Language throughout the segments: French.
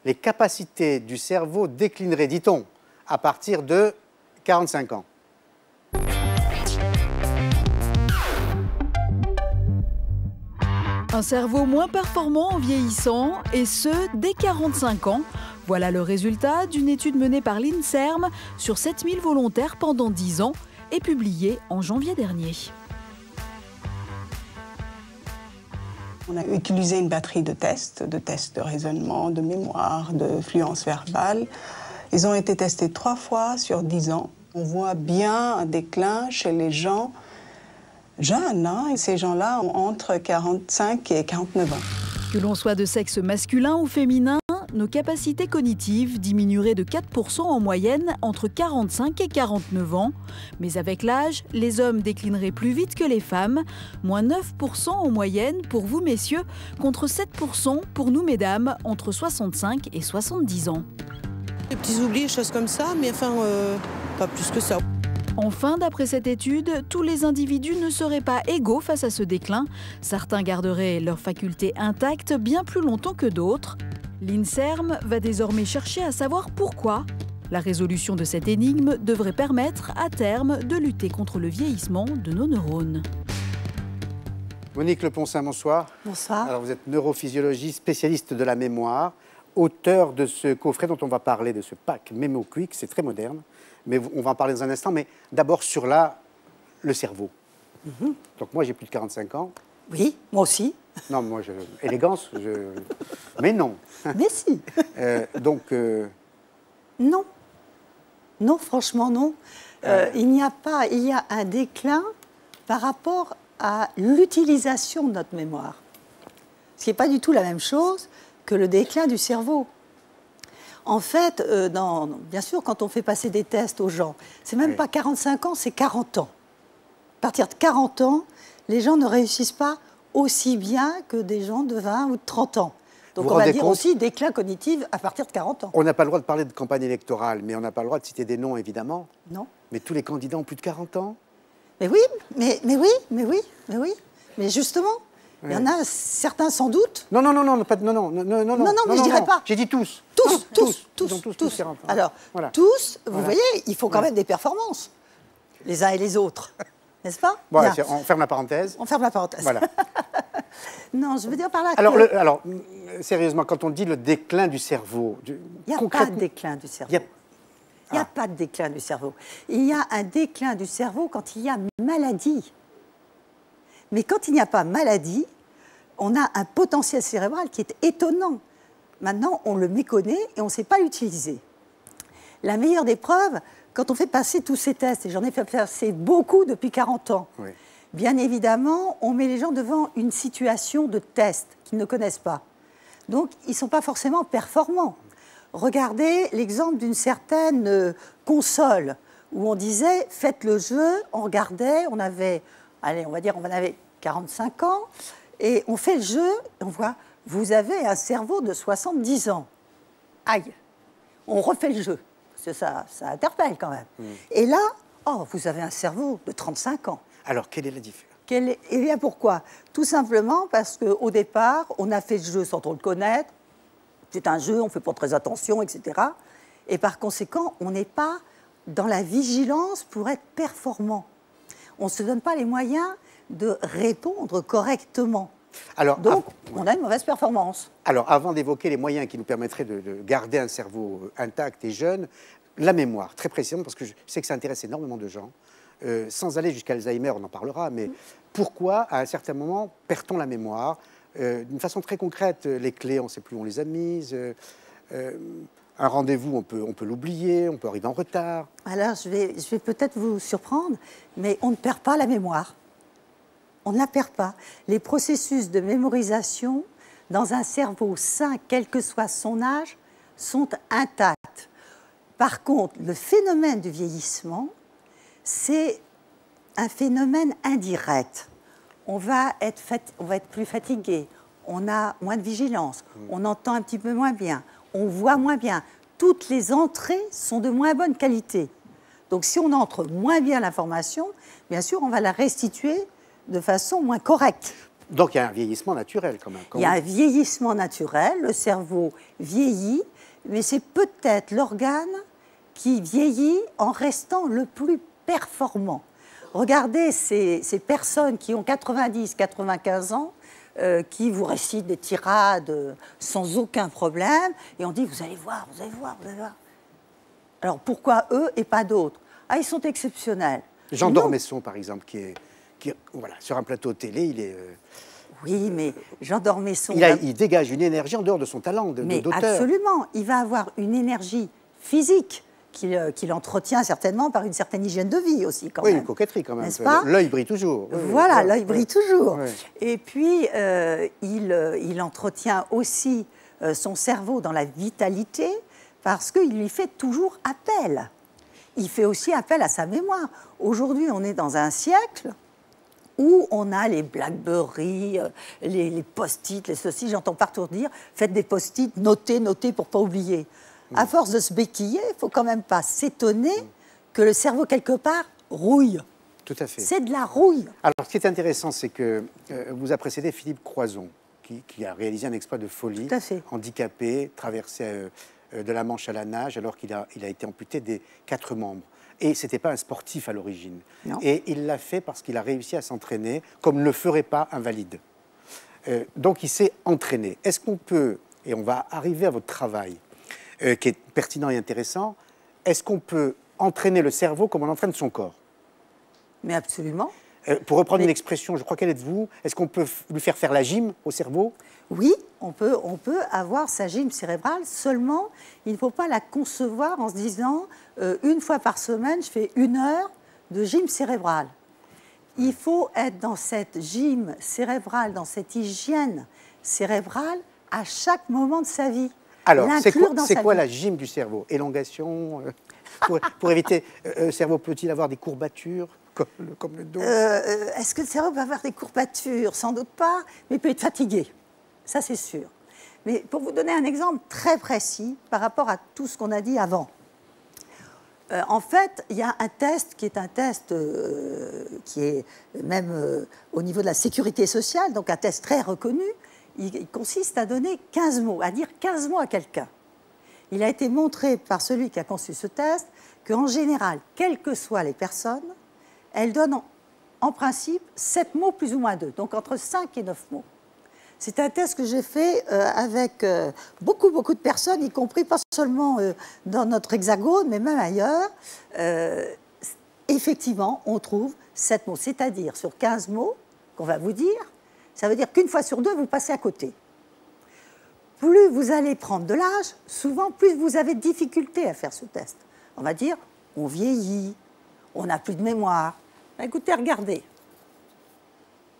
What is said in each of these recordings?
les capacités du cerveau déclineraient, dit-on, à partir de 45 ans. Un cerveau moins performant en vieillissant, et ce, dès 45 ans. Voilà le résultat d'une étude menée par l'INSERM sur 7000 volontaires pendant 10 ans et publiée en janvier dernier. On a utilisé une batterie de tests de raisonnement, de mémoire, de fluence verbale. Ils ont été testés 3 fois sur 10 ans. On voit bien un déclin chez les gens jeunes, hein, et ces gens-là ont entre 45 et 49 ans. Que l'on soit de sexe masculin ou féminin, nos capacités cognitives diminueraient de 4% en moyenne entre 45 et 49 ans. Mais avec l'âge, les hommes déclineraient plus vite que les femmes, moins 9% en moyenne pour vous messieurs, contre 7% pour nous mesdames, entre 65 et 70 ans. Des petits oublis, choses comme ça, mais enfin, pas plus que ça. Enfin, d'après cette étude, tous les individus ne seraient pas égaux face à ce déclin. Certains garderaient leurs facultés intactes bien plus longtemps que d'autres. L'INSERM va désormais chercher à savoir pourquoi. La résolution de cette énigme devrait permettre, à terme, de lutter contre le vieillissement de nos neurones. Monique Leponcin, bonsoir. Bonsoir. Alors, vous êtes neurophysiologiste, spécialiste de la mémoire, auteur de ce coffret dont on va parler, de ce pack Memo Quick, c'est très moderne. Mais on va en parler dans un instant, mais d'abord sur le cerveau. Donc moi, j'ai plus de 45 ans. Oui, moi aussi. Non, moi, élégance, mais non. Mais si. Non. Non, franchement, non. Il y a un déclin par rapport à l'utilisation de notre mémoire. Ce qui n'est pas du tout la même chose que le déclin du cerveau. En fait, bien sûr, quand on fait passer des tests aux gens, c'est même pas 45 ans, c'est 40 ans. À partir de 40 ans, les gens ne réussissent pas aussi bien que des gens de 20 ou de 30 ans. Donc on va dire aussi déclin cognitif à partir de 40 ans. On n'a pas le droit de parler de campagne électorale, mais on n'a pas le droit de citer des noms, évidemment. Non. Mais tous les candidats ont plus de 40 ans. Mais oui, mais justement... Il y en a certains sans doute. Non, mais je dirais pas. J'ai dit tous. Tous. Alors, voilà. Tous, vous voyez, il faut quand même des performances, les uns et les autres, n'est-ce pas? Bon, on ferme la parenthèse. On ferme la parenthèse. Voilà. Non, je veux dire par là que... Alors, sérieusement, quand on dit le déclin du cerveau... Il n'y a pas de déclin du cerveau. Il n'y a pas de déclin du cerveau. Il y a un déclin du cerveau quand il y a maladie. Mais quand il n'y a pas maladie, on a un potentiel cérébral qui est étonnant. Maintenant, on le méconnaît et on ne sait pas l'utiliser. La meilleure des preuves, quand on fait passer tous ces tests, et j'en ai fait passer beaucoup depuis 40 ans, oui. Bien évidemment, on met les gens devant une situation de test qu'ils ne connaissent pas. Donc, ils ne sont pas forcément performants. Regardez l'exemple d'une certaine console où on disait, faites le jeu, on regardait, on avait... Allez, on va dire, on avait 45 ans, et on fait le jeu, et on voit, vous avez un cerveau de 70 ans. Aïe, on refait le jeu, parce que ça interpelle quand même. Et là, oh, vous avez un cerveau de 35 ans. Alors, quelle est la différence? Eh bien, pourquoi? Tout simplement parce qu'au départ, on a fait le jeu sans trop le connaître. C'est un jeu, on ne fait pas très attention, etc. Et par conséquent, on n'est pas dans la vigilance pour être performant. On ne se donne pas les moyens de répondre correctement. Alors, donc, on a une mauvaise performance. Alors, avant d'évoquer les moyens qui nous permettraient de garder un cerveau intact et jeune, la mémoire, très précisément, parce que je sais que ça intéresse énormément de gens, sans aller jusqu'à Alzheimer, on en parlera, mais pourquoi, à un certain moment, perd-on la mémoire? D'une façon très concrète, les clés, on ne sait plus où on les a mises. Un rendez-vous, on peut l'oublier, on peut arriver en retard. Alors, je vais peut-être vous surprendre, mais on ne perd pas la mémoire. On ne la perd pas. Les processus de mémorisation dans un cerveau sain, quel que soit son âge, sont intacts. Par contre, le phénomène du vieillissement, c'est un phénomène indirect. On va être plus fatigué, on a moins de vigilance, on entend un petit peu moins bien, on voit moins bien. Toutes les entrées sont de moins bonne qualité. Donc, si on entre moins bien l'information, bien sûr, on va la restituer de façon moins correcte. Donc il y a un vieillissement naturel quand même. Il y a un vieillissement naturel, le cerveau vieillit, mais c'est peut-être l'organe qui vieillit en restant le plus performant. Regardez ces personnes qui ont 90, 95 ans, qui vous récitent des tirades sans aucun problème, et on dit, vous allez voir, vous allez voir, vous allez voir. Alors pourquoi eux et pas d'autres? Ah, ils sont exceptionnels. Jean d'Ormesson, par exemple, voilà, sur un plateau télé, il est... Oui, mais Jean d'Ormesson... Il dégage une énergie en dehors de son talent d'auteur. Absolument, il va avoir une énergie physique qu'il entretient certainement par une certaine hygiène de vie aussi, quand même. Oui, une coquetterie, quand même. N'est-ce pas? L'œil brille toujours. Voilà, l'œil brille toujours. Oui. Et puis, il entretient aussi son cerveau dans la vitalité parce qu'il lui fait toujours appel. Il fait aussi appel à sa mémoire. Aujourd'hui, on est dans un siècle où on a les Blackberry, les post-it, les ceci, j'entends partout dire, faites des post-it, notez pour ne pas oublier. À force de se béquiller, il ne faut quand même pas s'étonner que le cerveau, quelque part, rouille. Tout à fait. C'est de la rouille. Alors, ce qui est intéressant, c'est que vous a précédé Philippe Croizon, qui a réalisé un exploit de folie, handicapé, traversé de la Manche à la nage, alors qu'il a été amputé des 4 membres. Et ce n'était pas un sportif à l'origine. Et il l'a fait parce qu'il a réussi à s'entraîner comme ne le ferait pas un valide. Donc, il s'est entraîné. Est-ce qu'on peut, et on va arriver à votre travail, qui est pertinent et intéressant, est-ce qu'on peut entraîner le cerveau comme on entraîne son corps? Mais absolument. Pour reprendre une expression, je crois qu'elle est de vous, est-ce qu'on peut lui faire la gym au cerveau? Oui, on peut avoir sa gym cérébrale, seulement il ne faut pas la concevoir en se disant une fois par semaine, je fais 1 heure de gym cérébrale. Il faut être dans cette gym cérébrale, dans cette hygiène cérébrale à chaque moment de sa vie. Alors, c'est quoi la gym du cerveau? Élongation pour éviter, le cerveau peut-il avoir des courbatures comme le dos? Est-ce que le cerveau peut avoir des courbatures? Sans doute pas, mais il peut être fatigué. Ça, c'est sûr. Mais pour vous donner un exemple très précis par rapport à tout ce qu'on a dit avant. En fait, il y a un test qui est un test qui est même au niveau de la sécurité sociale, donc un test très reconnu. Il consiste à donner 15 mots, à dire 15 mots à quelqu'un. Il a été montré par celui qui a conçu ce test qu'en général, quelles que soient les personnes, elles donnent en principe 7 mots plus ou moins 2, donc entre 5 et 9 mots. C'est un test que j'ai fait avec beaucoup de personnes, y compris pas seulement dans notre hexagone, mais même ailleurs. Effectivement, on trouve 7 mots, c'est-à-dire sur 15 mots qu'on va vous dire, ça veut dire qu'une fois sur 2, vous passez à côté. Plus vous allez prendre de l'âge, souvent, plus vous avez de difficultés à faire ce test. On va dire, on vieillit, on n'a plus de mémoire. Écoutez, regardez.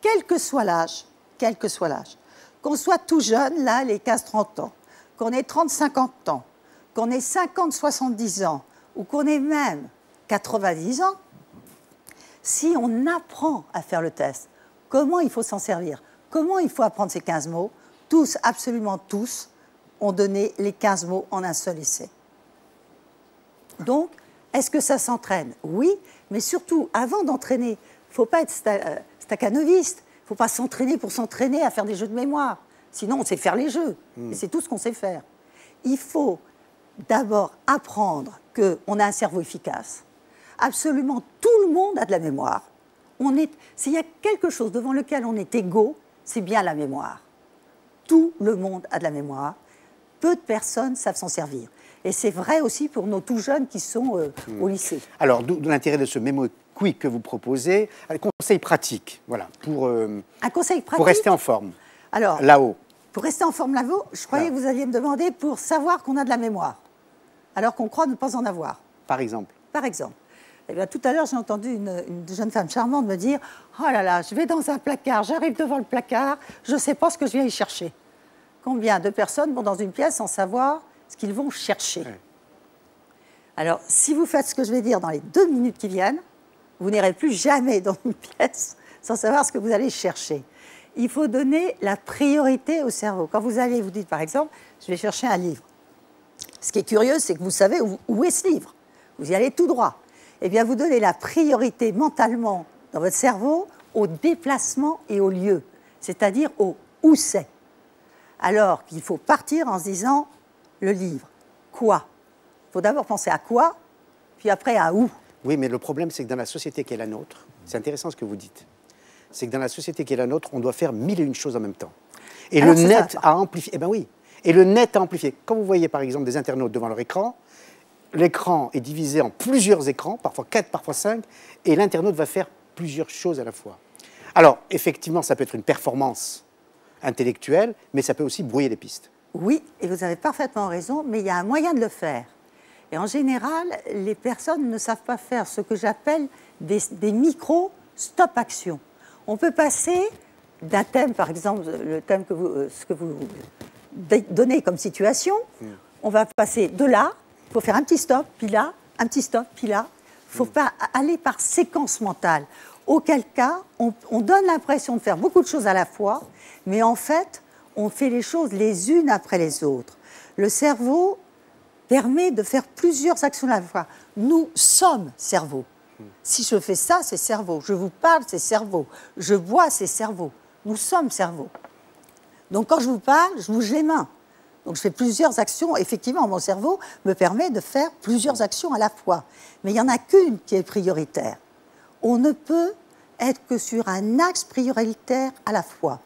Quel que soit l'âge, qu'on soit tout jeune, là, les 15-30 ans, qu'on ait 30-50 ans, qu'on ait 50-70 ans, ou qu'on ait même 90 ans, si on apprend à faire le test, comment il faut s'en servir, comment il faut apprendre ces 15 mots, tous, absolument tous, ont donné les 15 mots en un seul essai. Donc, est-ce que ça s'entraîne? Oui, mais surtout, avant d'entraîner, il ne faut pas être staccanoviste. Il ne faut pas s'entraîner pour s'entraîner à faire des jeux de mémoire. Sinon, on sait faire les jeux. Et c'est tout ce qu'on sait faire. Il faut d'abord apprendre qu'on a un cerveau efficace. Absolument tout le monde a de la mémoire. S'il y a quelque chose devant lequel on est égaux, c'est bien la mémoire. Tout le monde a de la mémoire. Peu de personnes savent s'en servir. Et c'est vrai aussi pour nos tout jeunes qui sont au lycée. Alors, d'où l'intérêt de ce mémo quick que vous proposez, un conseil pratique, voilà, un conseil pratique pour rester en forme. Alors, là-haut. Pour rester en forme là-haut, je croyais que vous alliez me demander pour savoir qu'on a de la mémoire, alors qu'on croit ne pas en avoir. Par exemple. Par exemple. Eh bien, tout à l'heure, j'ai entendu une jeune femme charmante me dire « Oh là là, je vais dans un placard, j'arrive devant le placard, je ne sais pas ce que je viens y chercher. » Combien de personnes vont dans une pièce sans savoir ce qu'ils vont chercher? Alors, si vous faites ce que je vais dire dans les 2 minutes qui viennent, vous n'irez plus jamais dans une pièce sans savoir ce que vous allez chercher. Il faut donner la priorité au cerveau. Quand vous allez, vous dites par exemple, je vais chercher un livre. Ce qui est curieux, c'est que vous savez où est ce livre. Vous y allez tout droit. Eh bien, vous donnez la priorité mentalement dans votre cerveau au déplacement et au lieu. c'est-à-dire au où c'est. Alors qu'il faut partir en se disant le livre. Quoi? Il faut d'abord penser à quoi, puis après à où. Oui, mais le problème, c'est que dans la société qui est la nôtre, c'est intéressant ce que vous dites, c'est que dans la société qui est la nôtre, on doit faire 1001 choses en même temps. Et alors, le net a amplifié. Eh bien oui. Et le net a amplifié. Quand vous voyez par exemple des internautes devant leur écran, l'écran est divisé en plusieurs écrans, parfois 4, parfois 5, et l'internaute va faire plusieurs choses à la fois. Alors, effectivement, ça peut être une performance intellectuelle, mais ça peut aussi brouiller les pistes. Oui, et vous avez parfaitement raison, mais il y a un moyen de le faire. Et en général, les personnes ne savent pas faire ce que j'appelle des micro-stop-actions. On peut passer d'un thème, par exemple, le thème ce que vous donnez comme situation, on va passer de là, il faut faire un petit stop, puis là, un petit stop, puis là. Il ne faut pas aller par séquence mentale. Auquel cas, on donne l'impression de faire beaucoup de choses à la fois, mais en fait, on fait les choses les unes après les autres. Le cerveau permet de faire plusieurs actions à la fois. Nous sommes cerveau. Si je fais ça, c'est cerveau. Je vous parle, c'est cerveau. Je bois, c'est cerveau. Nous sommes cerveau. Donc quand je vous parle, je bouge les mains. Donc je fais plusieurs actions. Effectivement, mon cerveau me permet de faire plusieurs actions à la fois. Mais il n'y en a qu'une qui est prioritaire. On ne peut être que sur un axe prioritaire à la fois.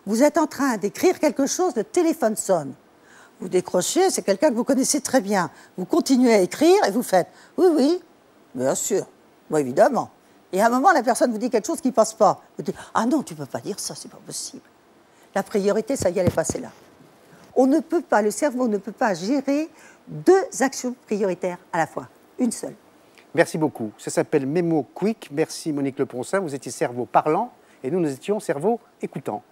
Vous êtes en train d'écrire quelque chose, le téléphone sonne. Vous décrochez, c'est quelqu'un que vous connaissez très bien. Vous continuez à écrire et vous faites « oui, oui, bien sûr, bon, évidemment ». Et à un moment, la personne vous dit quelque chose qui ne passe pas. Vous dites « ah non, tu ne peux pas dire ça, c'est pas possible ». La priorité, ça y est, elle est passée là. On ne peut pas, le cerveau ne peut pas gérer deux actions prioritaires à la fois, une seule. Merci beaucoup. Ça s'appelle Mémo Quick. Merci Monique Leponcin. Vous étiez cerveau parlant et nous étions cerveau écoutant.